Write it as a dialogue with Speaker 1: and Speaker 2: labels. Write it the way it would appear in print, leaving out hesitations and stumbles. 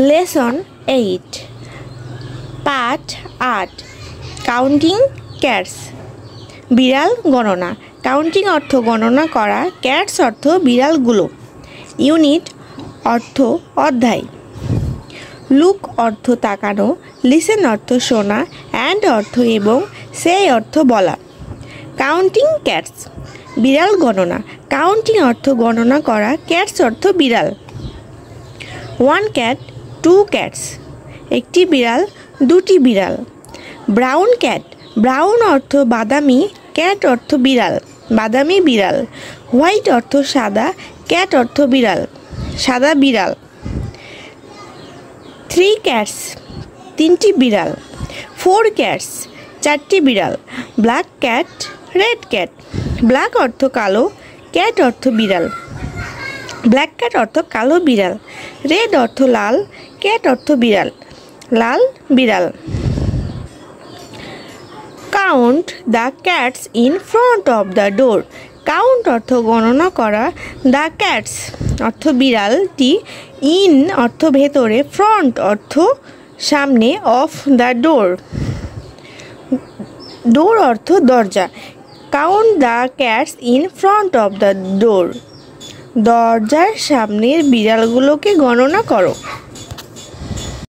Speaker 1: Lesson 8 পাঠ 8 counting cats বিড়াল গণনা। কাউন্টিং অর্থ গণনা করা, ক্যাটস অর্থ বিড়ালগুলো। ইউনিট অর্থ অধ্যায়। লুক অর্থ তাকানো, লিসেন অর্থ শোনা, অ্যান্ড অর্থ এবং, সে অর্থ বলা। কাউন্টিং ক্যাটস বিড়াল গণনা। কাউন্টিং অর্থ গণনা করা, ক্যাটস অর্থ বিড়াল। 1 ক্যাট 2 ক্যাটস একটি বিড়াল, দুটি বিড়াল। ব্রাউন ক্যাট ব্রাউন অর্থ বাদামি, ক্যাট অর্থ বিড়াল, বাদামি বিড়াল। হোয়াইট অর্থ সাদা, ক্যাট অর্থ বিড়াল, সাদা বিড়াল। 3 ক্যাটস তিনটি বিড়াল। 4 ক্যাটস চারটি বিড়াল। Black cat red cat black অর্থ কালো, ক্যাট অর্থ বিড়াল, ব্ল্যাক ক্যাট অর্থ কালো বিড়াল। রেড অর্থ লাল, ক্যাট অর্থ বিড়াল, লাল বিড়াল। Count the cats in front of the door. Count অর্থ গণনা করা, দ্য ক্যাটস অর্থ বিড়ালটি, ইন অর্থ ভেতরে, ফ্রন্ট অর্থ সামনে, অফ দ্য ডোর ডোর অর্থ দরজা। Count the cats in front of the door দরজার সামনের বিড়ালগুলোকে গণনা করো।